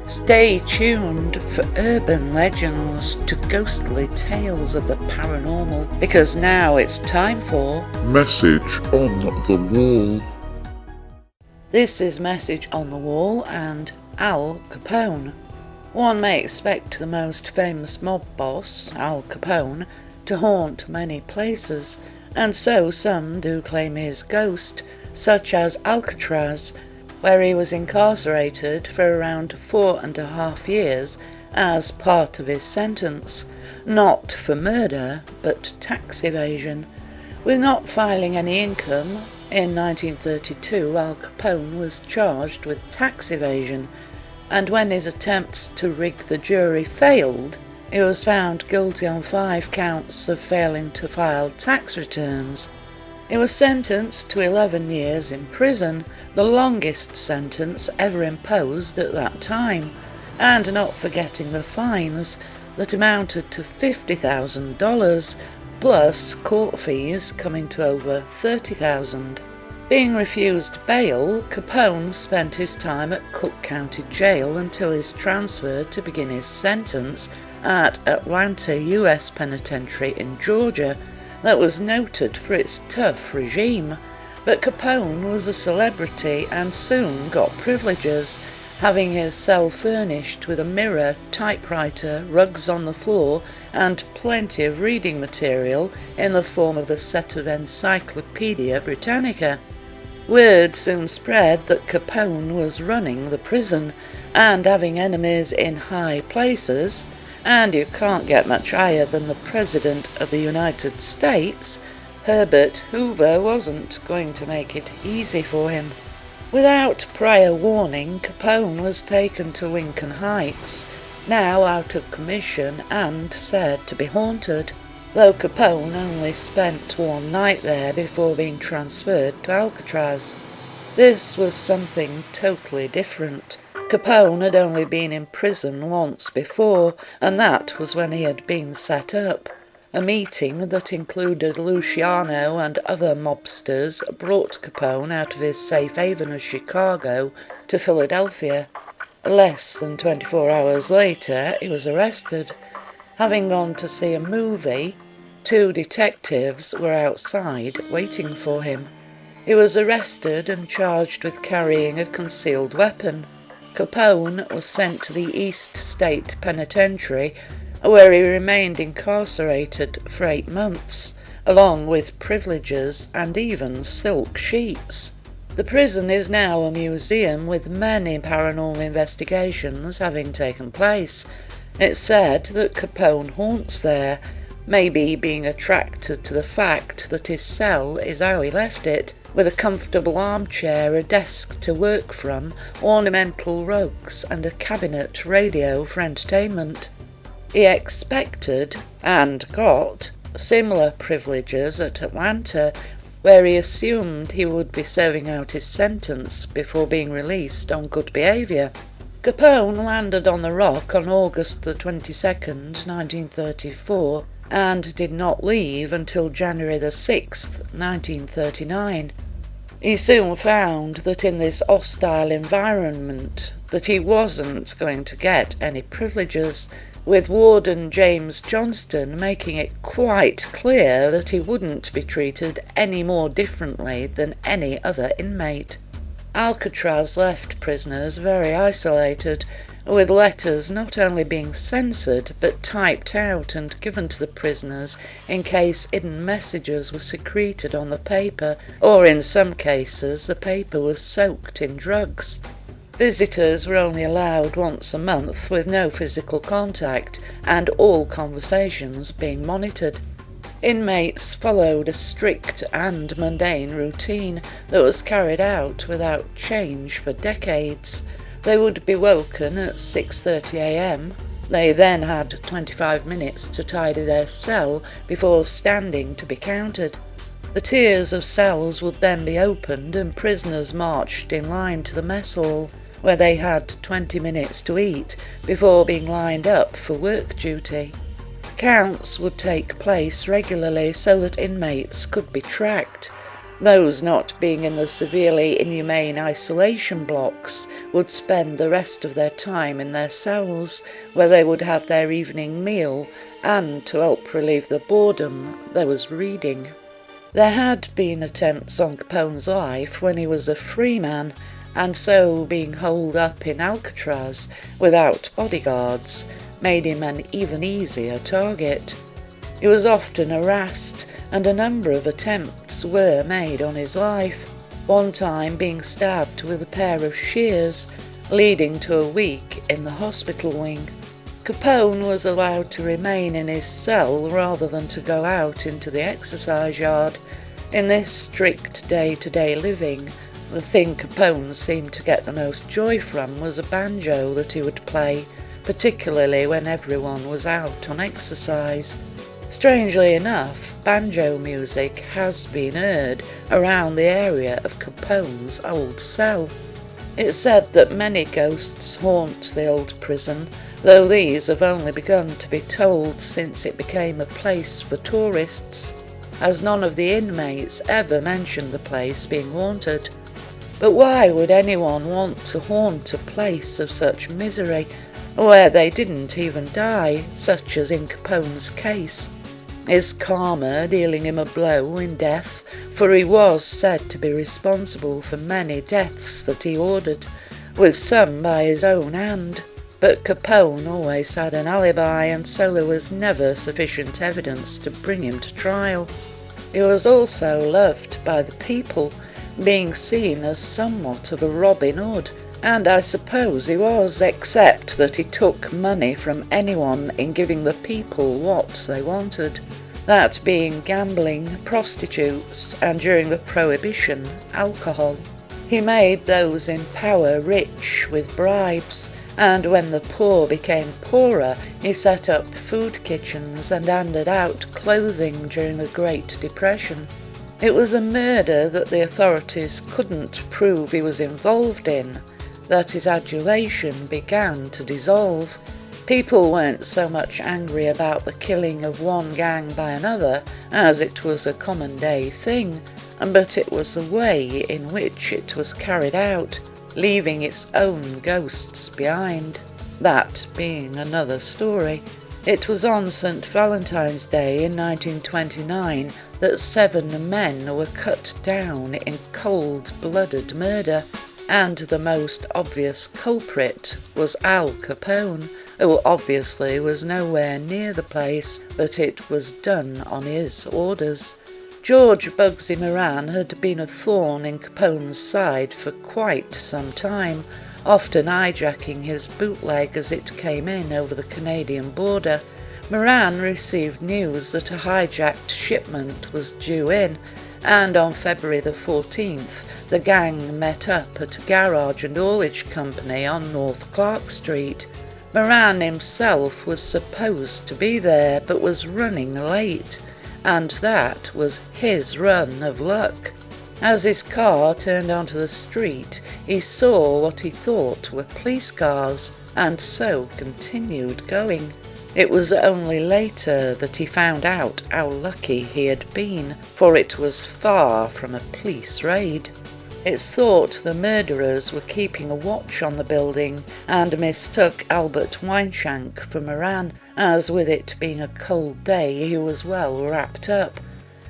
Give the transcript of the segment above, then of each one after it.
Stay tuned for urban legends to ghostly tales of the paranormal, because now it's time for Message on the Wall. This is Message on the Wall and Al Capone. One may expect the most famous mob boss, Al Capone, to haunt many places, and so some do claim his ghost, such as Alcatraz, where he was incarcerated for around 4.5 years as part of his sentence, not for murder, but tax evasion. With not filing any income, in 1932 Al Capone was charged with tax evasion, and when his attempts to rig the jury failed, he was found guilty on 5 counts of failing to file tax returns. He was sentenced to 11 years in prison, the longest sentence ever imposed at that time, and not forgetting the fines that amounted to $50,000, plus court fees coming to over $30,000. Being refused bail, Capone spent his time at Cook County Jail until his transfer to begin his sentence at Atlanta U.S. Penitentiary in Georgia, that was noted for its tough regime. But Capone was a celebrity and soon got privileges, having his cell furnished with a mirror, typewriter, rugs on the floor, and plenty of reading material in the form of a set of Encyclopedia Britannica. Word soon spread that Capone was running the prison and having enemies in high places, and you can't get much higher than the President of the United States. Herbert Hoover wasn't going to make it easy for him. Without prior warning, Capone was taken to Lincoln Heights, now out of commission and said to be haunted, though Capone only spent one night there before being transferred to Alcatraz. This was something totally different. Capone had only been in prison once before, and that was when he had been set up. A meeting that included Luciano and other mobsters brought Capone out of his safe haven of Chicago to Philadelphia. Less than 24 hours later, he was arrested. Having gone to see a movie, 2 detectives were outside waiting for him. He was arrested and charged with carrying a concealed weapon. Capone was sent to the East State Penitentiary, where he remained incarcerated for 8 months, along with privileges and even silk sheets. The prison is now a museum with many paranormal investigations having taken place. It's said that Capone haunts there, maybe being attracted to the fact that his cell is how he left it, with a comfortable armchair, a desk to work from, ornamental rugs, and a cabinet radio for entertainment. He expected, and got, similar privileges at Atlanta, where he assumed he would be serving out his sentence before being released on good behaviour. Capone landed on the Rock on August the 22nd, 1934, and did not leave until January the 6th, 1939. He soon found that in this hostile environment that he wasn't going to get any privileges, with Warden James Johnston making it quite clear that he wouldn't be treated any more differently than any other inmate. Alcatraz left prisoners very isolated, with letters not only being censored but typed out and given to the prisoners in case hidden messages were secreted on the paper, or in some cases the paper was soaked in drugs. Visitors were only allowed once a month with no physical contact, and all conversations being monitored. Inmates followed a strict and mundane routine that was carried out without change for decades. They would be woken at 6:30 a.m. They then had 25 minutes to tidy their cell before standing to be counted. The tiers of cells would then be opened and prisoners marched in line to the mess hall, where they had 20 minutes to eat before being lined up for work duty. Counts would take place regularly so that inmates could be tracked. Those not being in the severely inhumane isolation blocks would spend the rest of their time in their cells, where they would have their evening meal, and to help relieve the boredom, there was reading. There had been attempts on Capone's life when he was a free man, and so being holed up in Alcatraz without bodyguards made him an even easier target. He was often harassed, and a number of attempts were made on his life, one time being stabbed with a pair of shears, leading to a week in the hospital wing. Capone was allowed to remain in his cell rather than to go out into the exercise yard. In this strict day-to-day living, the thing Capone seemed to get the most joy from was a banjo that he would play, particularly when everyone was out on exercise. Strangely enough, banjo music has been heard around the area of Capone's old cell. It's said that many ghosts haunt the old prison, though these have only begun to be told since it became a place for tourists, as none of the inmates ever mentioned the place being haunted. But why would anyone want to haunt a place of such misery, where they didn't even die, such as in Capone's case? Is karma dealing him a blow in death, for he was said to be responsible for many deaths that he ordered, with some by his own hand. But Capone always had an alibi, and so there was never sufficient evidence to bring him to trial. He was also loved by the people, being seen as somewhat of a Robin Hood, and I suppose he was, except that he took money from anyone in giving the people what they wanted, that being gambling, prostitutes, and during the Prohibition, alcohol. He made those in power rich with bribes, and when the poor became poorer, he set up food kitchens and handed out clothing during the Great Depression. It was a murder that the authorities couldn't prove he was involved in, that his adulation began to dissolve. People weren't so much angry about the killing of one gang by another, as it was a common day thing, but it was the way in which it was carried out, leaving its own ghosts behind. That being another story. It was on St. Valentine's Day in 1929 that 7 men were cut down in cold-blooded murder, and the most obvious culprit was Al Capone, who obviously was nowhere near the place, but it was done on his orders. George Bugsy Moran had been a thorn in Capone's side for quite some time, often hijacking his bootleg as it came in over the Canadian border. Moran received news that a hijacked shipment was due in, and on February the 14th the gang met up at a garage and haulage company on North Clark Street. Moran himself was supposed to be there, but was running late, and that was his run of luck. As his car turned onto the street, he saw what he thought were police cars, and so continued going. It was only later that he found out how lucky he had been, for it was far from a police raid. It's thought the murderers were keeping a watch on the building and mistook Albert Weinshank for Moran, as with it being a cold day he was well wrapped up.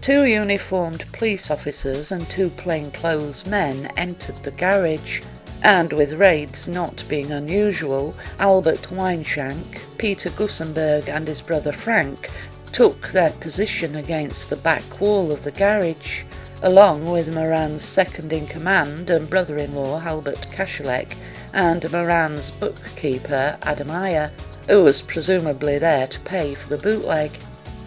2 uniformed police officers and 2 plainclothes men entered the garage, and with raids not being unusual, Albert Weinshank, Peter Gussenberg and his brother Frank took their position against the back wall of the garage, along with Moran's second-in-command and brother-in-law Albert Kashelek and Moran's bookkeeper Adam Ayer, who was presumably there to pay for the bootleg.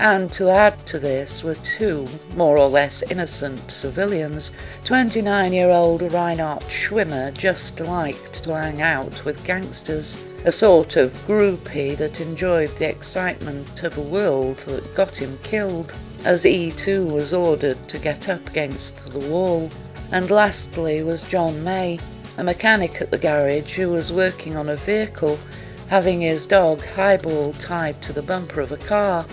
And to add to this were 2 more or less innocent civilians. 29-year-old Reinhard Schwimmer just liked to hang out with gangsters, a sort of groupie that enjoyed the excitement of a world that got him killed, as he too was ordered to get up against the wall. And lastly was John May, a mechanic at the garage who was working on a vehicle, having his dog Highball tied to the bumper of a car.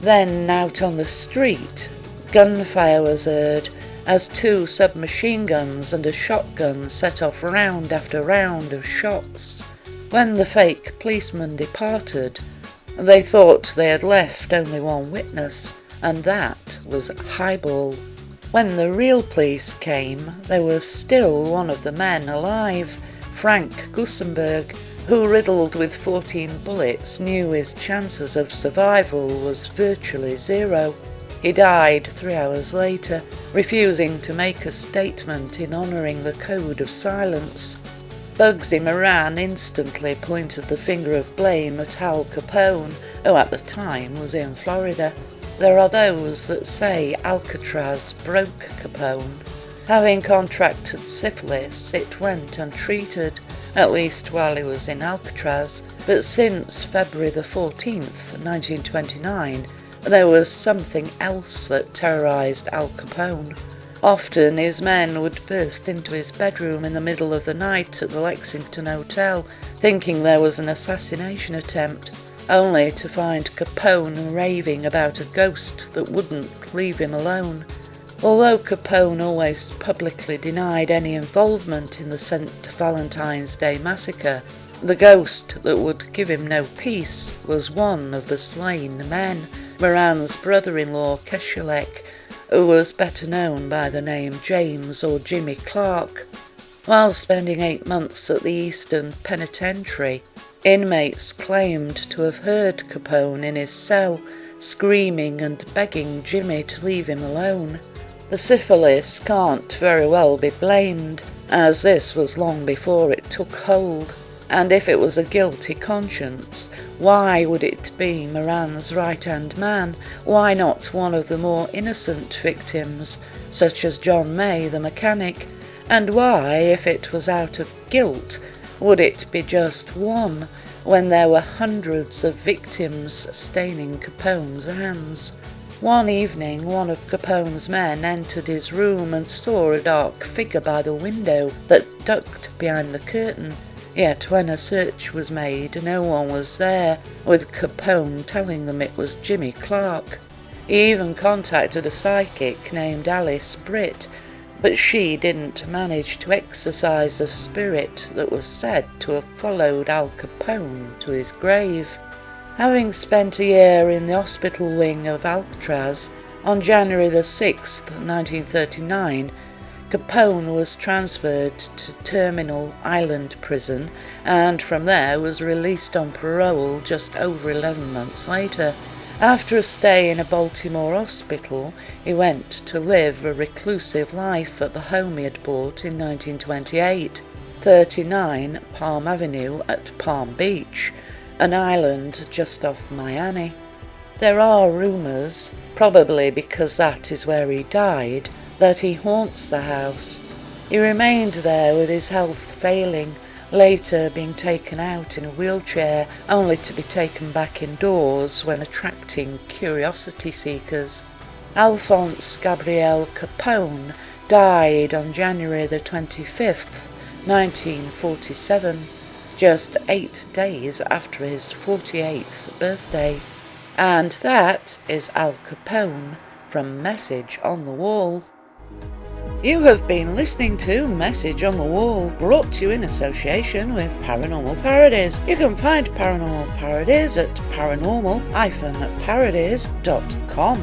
Then out on the street, gunfire was heard, as 2 submachine guns and a shotgun set off round after round of shots. When the fake policeman departed, they thought they had left only one witness, and that was Highball. When the real police came, there was still one of the men alive, Frank Gussenberg, who, riddled with 14 bullets, knew his chances of survival was virtually zero. He died 3 hours later, refusing to make a statement in honouring the code of silence. Bugsy Moran instantly pointed the finger of blame at Al Capone, who at the time was in Florida. There are those that say Alcatraz broke Capone. Having contracted syphilis, it went untreated, at least while he was in Alcatraz, but since February the 14th, 1929, there was something else that terrorised Al Capone. Often his men would burst into his bedroom in the middle of the night at the Lexington Hotel, thinking there was an assassination attempt, only to find Capone raving about a ghost that wouldn't leave him alone. Although Capone always publicly denied any involvement in the St. Valentine's Day massacre, the ghost that would give him no peace was one of the slain men, Moran's brother-in-law Keshelek, who was better known by the name James or Jimmy Clark. While spending 8 months at the Eastern Penitentiary, inmates claimed to have heard Capone in his cell, screaming and begging Jimmy to leave him alone. The syphilis can't very well be blamed, as this was long before it took hold, and if it was a guilty conscience, why would it be Moran's right-hand man? Why not one of the more innocent victims, such as John May, the mechanic? And why, if it was out of guilt, would it be just one, when there were hundreds of victims staining Capone's hands? One evening, one of Capone's men entered his room and saw a dark figure by the window that ducked behind the curtain. Yet when a search was made, no one was there, with Capone telling them it was Jimmy Clark. He even contacted a psychic named Alice Britt, but she didn't manage to exorcise a spirit that was said to have followed Al Capone to his grave. Having spent a year in the hospital wing of Alcatraz, on January the 6th, 1939, Capone was transferred to Terminal Island Prison and from there was released on parole just over 11 months later. After a stay in a Baltimore hospital, he went to live a reclusive life at the home he had bought in 1928, 39 Palm Avenue at Palm Beach, an island just off Miami. There are rumours, probably because that is where he died, that he haunts the house. He remained there with his health failing, later being taken out in a wheelchair, only to be taken back indoors when attracting curiosity seekers. Alphonse Gabriel Capone died on January the 25th, 1947, just 8 days after his 48th birthday. And that is Al Capone from Message on the Wall. You have been listening to Message on the Wall, brought to you in association with Paranormal Parodies. You can find Paranormal Parodies at paranormal-parodies.com.